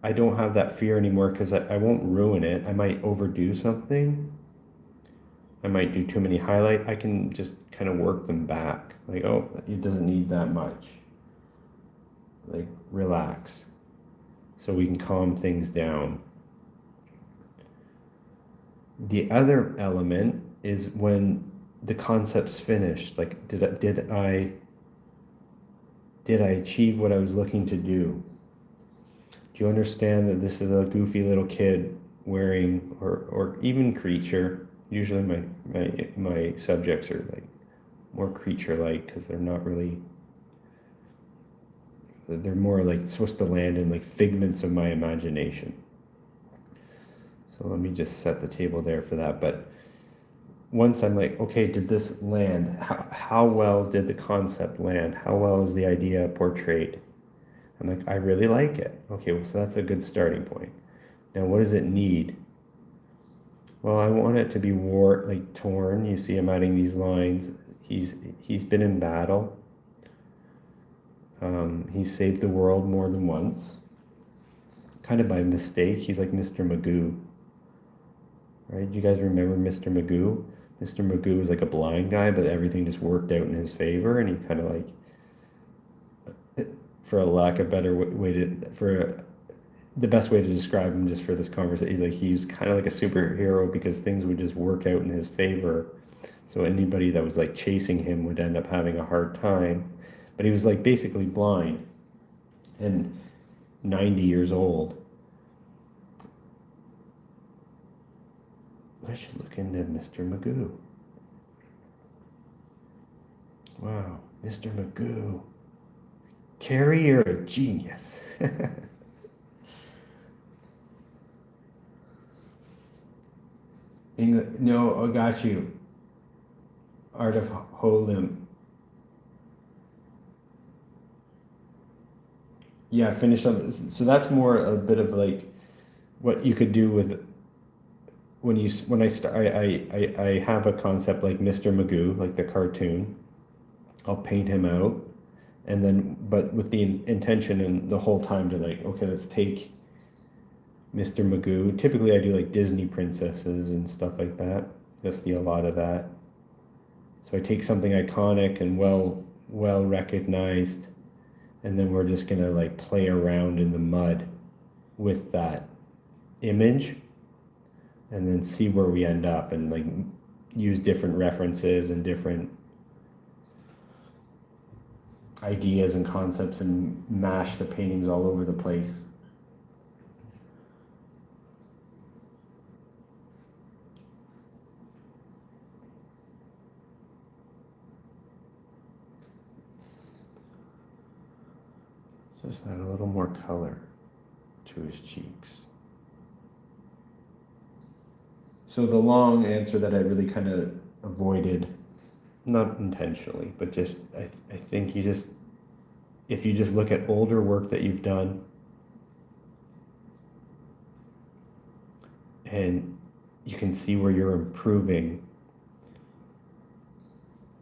I don't have that fear anymore because I won't ruin it. I might overdo something. I might do too many highlight. I can just kind of work them back. Like, oh, it doesn't need that much. Like, relax. So we can calm things down. The other element is when the concept's finished. Like, did I achieve what I was looking to do? Do you understand that this is a goofy little kid wearing, or even creature? Usually my subjects are like more creature-like because they're not really, they're more like supposed to land in like figments of my imagination. So let me just set the table there for that. But once I'm like, okay, did this land? How well did the concept land? How well is the idea portrayed? I'm like, I really like it. Okay, well, so that's a good starting point. Now, what does it need? Well, I want it to be torn. You see him adding these lines. He's been in battle. He's saved the world more than once. Kind of by mistake. He's like Mr. Magoo. Right? You guys remember Mr. Magoo? Mr. Magoo was like a blind guy, but everything just worked out in his favor, and he kind of like, for a lack of better way the best way to describe him just for this conversation, he's kind of like a superhero because things would just work out in his favor. So anybody that was like chasing him would end up having a hard time. But he was like basically blind and 90 years old. I should look into Mr. Magoo. Wow, Mr. Magoo. Carrie, you're a genius. No, I got you. Art of Holim. Yeah, finish up. So that's more a bit of like what you could do with when I start. I have a concept like Mr. Magoo, like the cartoon. I'll paint him out, and then but with the intention and the whole time to like, okay, let's take Mr. Magoo. Typically, I do like Disney princesses and stuff like that. You'll see a lot of that. So I take something iconic and well recognized, and then we're just gonna like play around in the mud with that image, and then see where we end up, and like use different references and different ideas and concepts and mash the paintings all over the place. Just add a little more color to his cheeks. So the long answer that I really kind of avoided, not intentionally, but just I think if you just look at older work that you've done, and you can see where you're improving,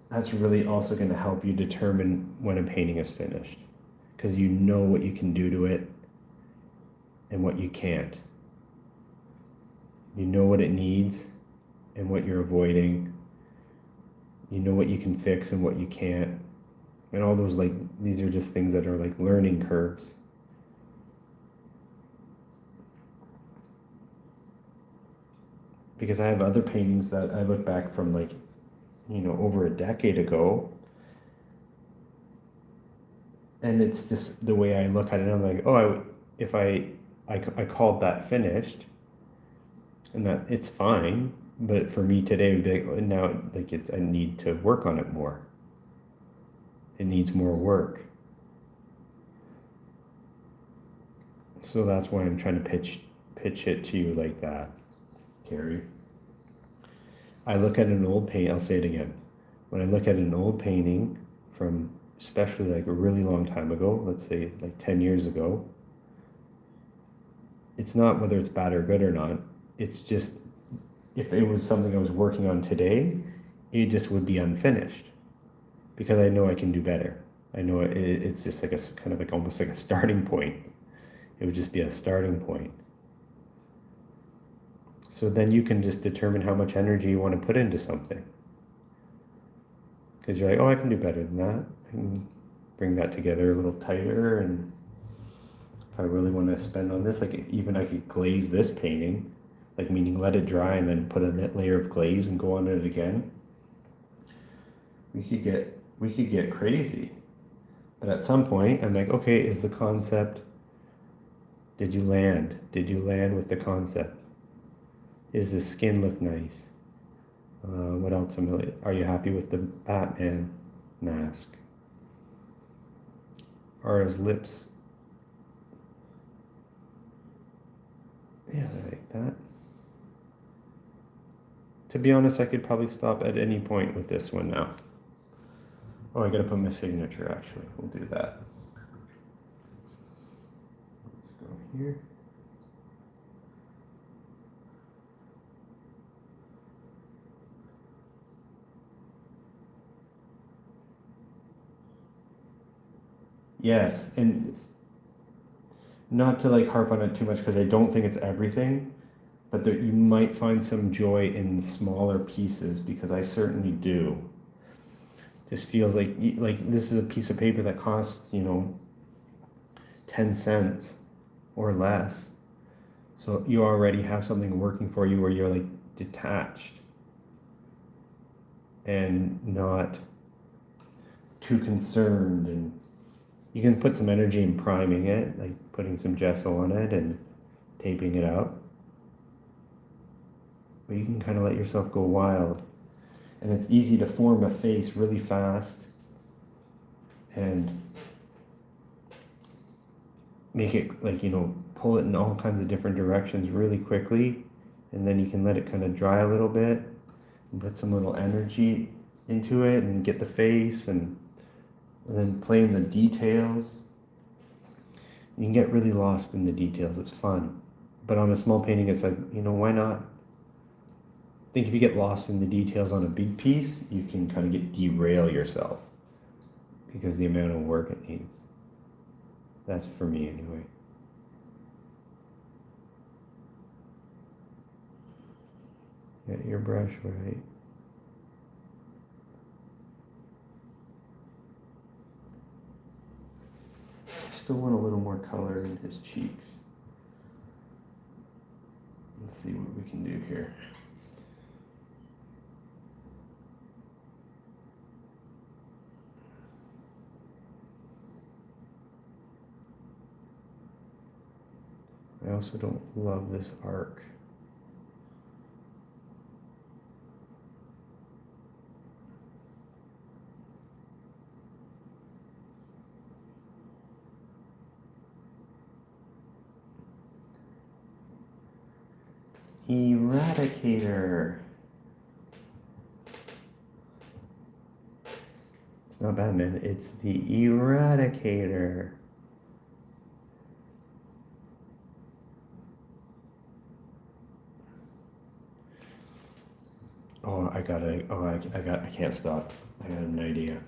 that's really also going to help you determine when a painting is finished, because you know what you can do to it and what you can't. You know what it needs and what you're avoiding. You know what you can fix and what you can't. And all those, like, these are just things that are like learning curves. Because I have other paintings that I look back from, like, over a decade ago, and it's just the way I look at it. I'm like, oh, if I called that finished, and that it's fine, but for me today, it'd be like, now, like, I need to work on it more. It needs more work. So that's why I'm trying to pitch it to you like that, Carrie. I look at an old paint, I'll say it again. When I look at an old painting from especially like a really long time ago, let's say like 10 years ago, it's not whether it's bad or good or not. It's just, if it was something I was working on today, it just would be unfinished, because I know I can do better. I know it's just like a kind of like almost like a starting point. It would just be a starting point. So then you can just determine how much energy you want to put into something. Because you're like, oh, I can do better than that. I can bring that together a little tighter. And if I really want to spend on this, like, even I could glaze this painting, like, meaning let it dry and then put a layer of glaze and go on it again. We could get crazy. But at some point, I'm like, okay, is the concept, did you land? Did you land with the concept? Does the skin look nice? What else? Are you happy with the Batman mask? Are his lips? Yeah, I like that. To be honest, I could probably stop at any point with this one now. Oh, I gotta put my signature, actually. We'll do that. Let's go here. Yes, and not to like harp on it too much, because I don't think it's everything, but there, you might find some joy in smaller pieces, because I certainly do. Just feels like this is a piece of paper that costs 10 cents or less, so you already have something working for you where you're like detached and not too concerned, and you can put some energy in priming it, like putting some gesso on it and taping it up. But you can kind of let yourself go wild. And it's easy to form a face really fast and make it like, pull it in all kinds of different directions really quickly. And then you can let it kind of dry a little bit and put some little energy into it and get the face, and then playing the details. You can get really lost in the details. It's fun. But on a small painting, it's like, why not? I think if you get lost in the details on a big piece, you can kind of derail yourself, because the amount of work it needs. That's for me anyway. Get your brush right. I still want a little more color in his cheeks. Let's see what we can do here. I also don't love this arc. Eradicator. It's not Batman, it's the Eradicator. Oh, I can't stop. I got an idea.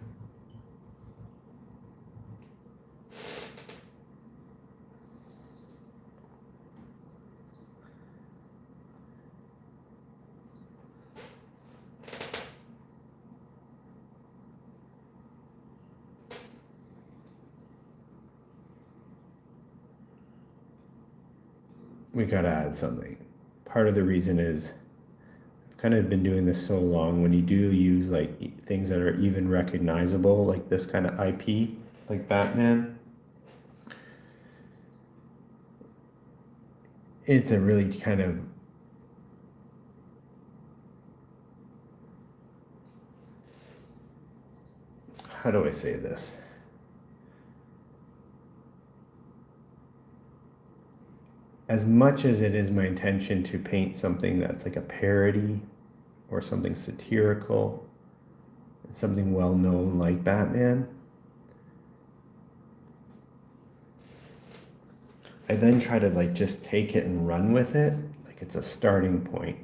We gotta add something. Part of the reason is I've kind of been doing this so long. When you do use like things that are even recognizable, like this kind of IP, like Batman, it's a really kind of how do I say this? As much as it is my intention to paint something that's like a parody or something satirical, something well known like Batman, I then try to like just take it and run with it, like it's a starting point.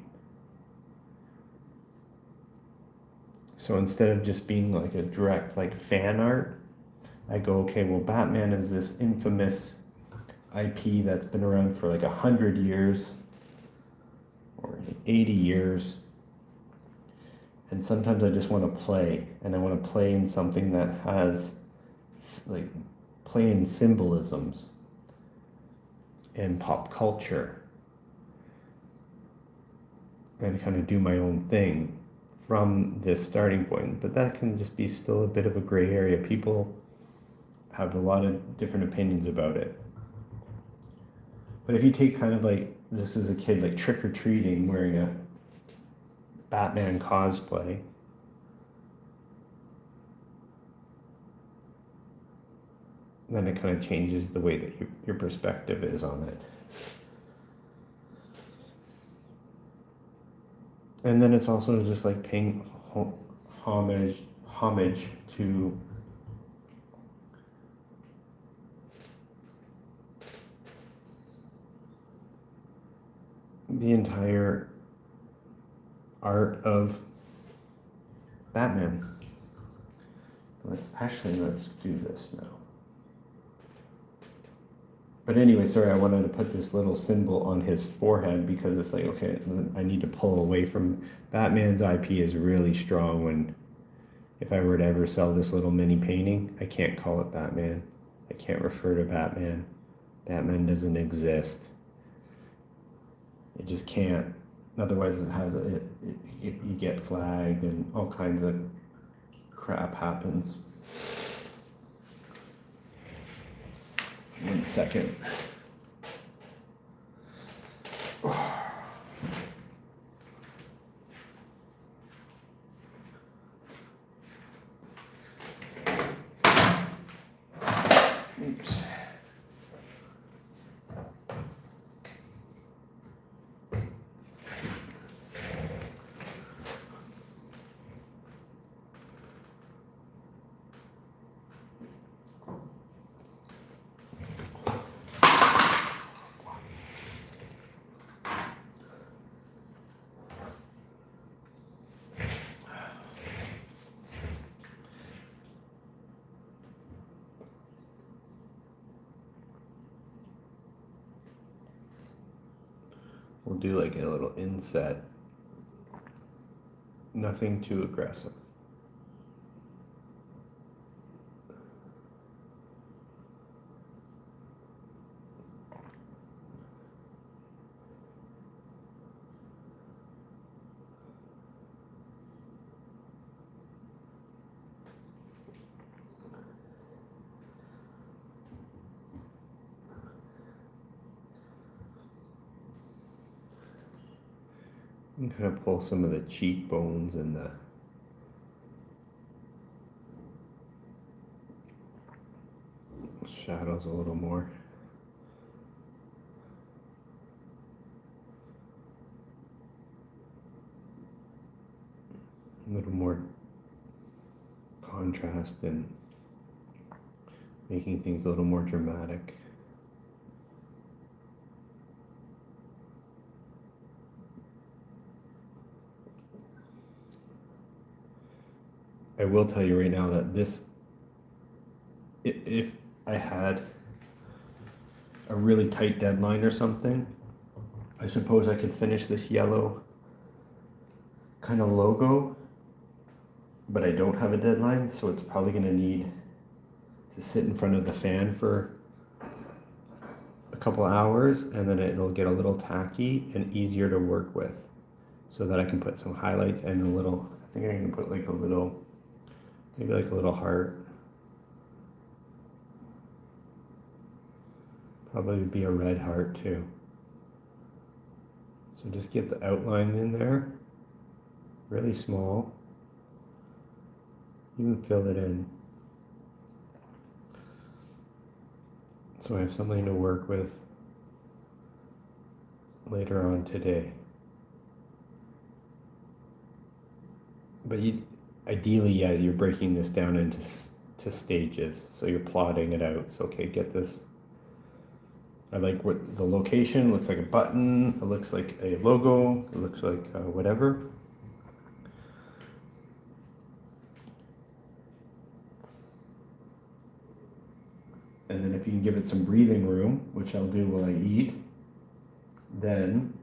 So instead of just being like a direct like fan art, I go, okay, well, Batman is this infamous IP that's been around for like 100 years or 80 years. And sometimes I just want to play, and I want to play in something that has like play in symbolisms and pop culture and kind of do my own thing from this starting point. But that can just be still a bit of a gray area. People have a lot of different opinions about it. But if you take kind of like this is a kid like trick-or-treating wearing a Batman cosplay, then it kind of changes the way that your perspective is on it. And then it's also just like paying homage to the entire art of Batman. Let's do this now. But anyway, sorry, I wanted to put this little symbol on his forehead because it's like, okay, I need to pull away from Batman's IP is really strong. When if I were to ever sell this little mini painting, I can't call it Batman. I can't refer to Batman. Batman doesn't exist. It just can't. Otherwise, you get flagged and all kinds of crap happens. 1 second. Oops. We'll do like a little inset. Nothing too aggressive. And kind of pull some of the cheekbones and the shadows a little more. A little more contrast and making things a little more dramatic. I will tell you right now that this, if I had a really tight deadline or something, I suppose I could finish this yellow kind of logo, but I don't have a deadline, so it's probably going to need to sit in front of the fan for a couple hours, and then it'll get a little tacky and easier to work with, so that I can put some highlights and a little, I think I can put like a little, maybe like a little heart. Probably be a red heart too. So just get the outline in there, really small. Even fill it in. So I have something to work with later on today. But ideally, yeah, you're breaking this down into stages. So you're plotting it out. So, okay, get this. I like what the location looks like, a button. It looks like a logo. It looks like whatever. And then if you can give it some breathing room, which I'll do while I eat, then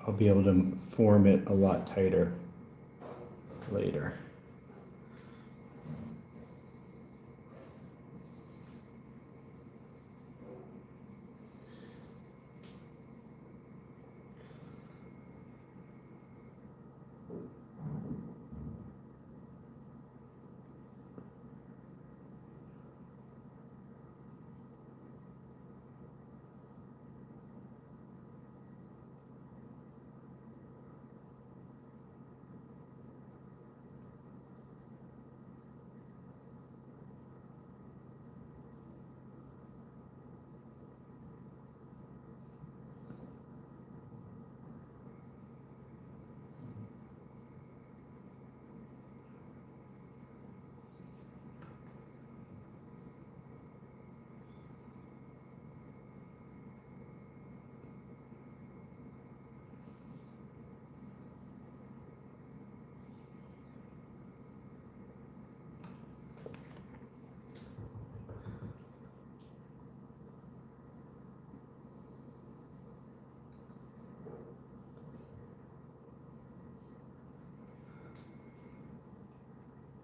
I'll be able to form it a lot tighter later.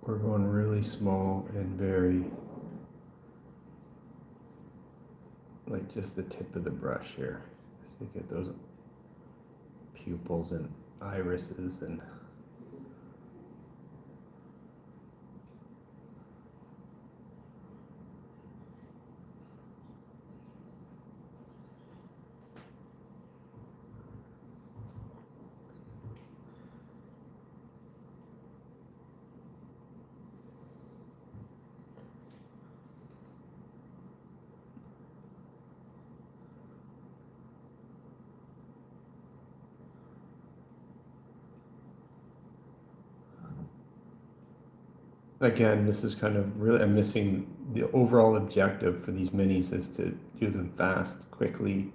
We're going really small and very, like just the tip of the brush here. So you get those pupils and irises and again, this is kind of really, I'm missing the overall objective for these minis is to do them fast, quickly,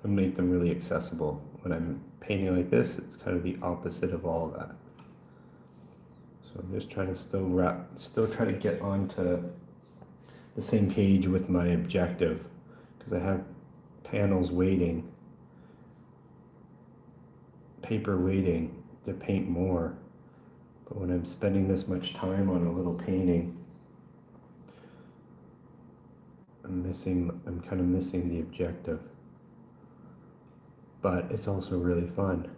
and make them really accessible. When I'm painting like this, it's kind of the opposite of all that. So I'm just trying to still try to get onto the same page with my objective, because I have panels waiting, paper waiting to paint more. But when I'm spending this much time on a little painting, I'm kind of missing the objective. But it's also really fun.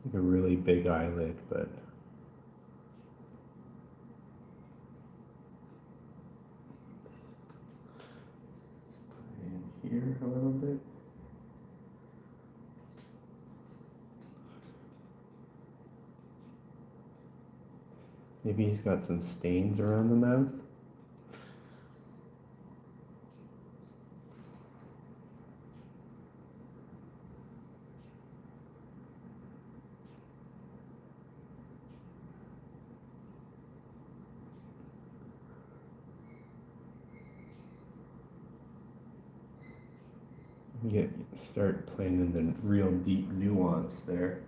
like a really big eyelid, but in here a little bit. Maybe he's got some stains around the mouth. Start playing in the real deep nuance there.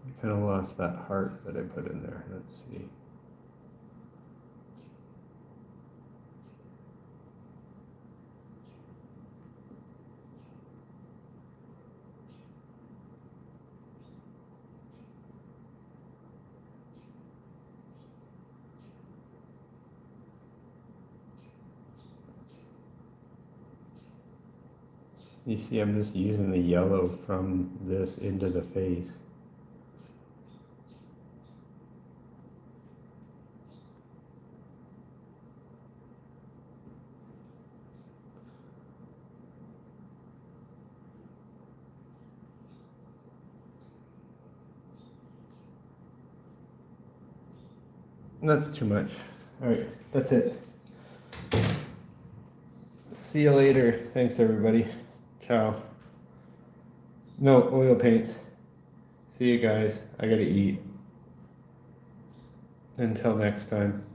I kind of lost that heart that I put in there. Let's see. You see, I'm just using the yellow from this into the face. That's too much. All right, that's it. See you later. Thanks, everybody. Ciao. No, oil paints. See you guys. I gotta eat. Until next time.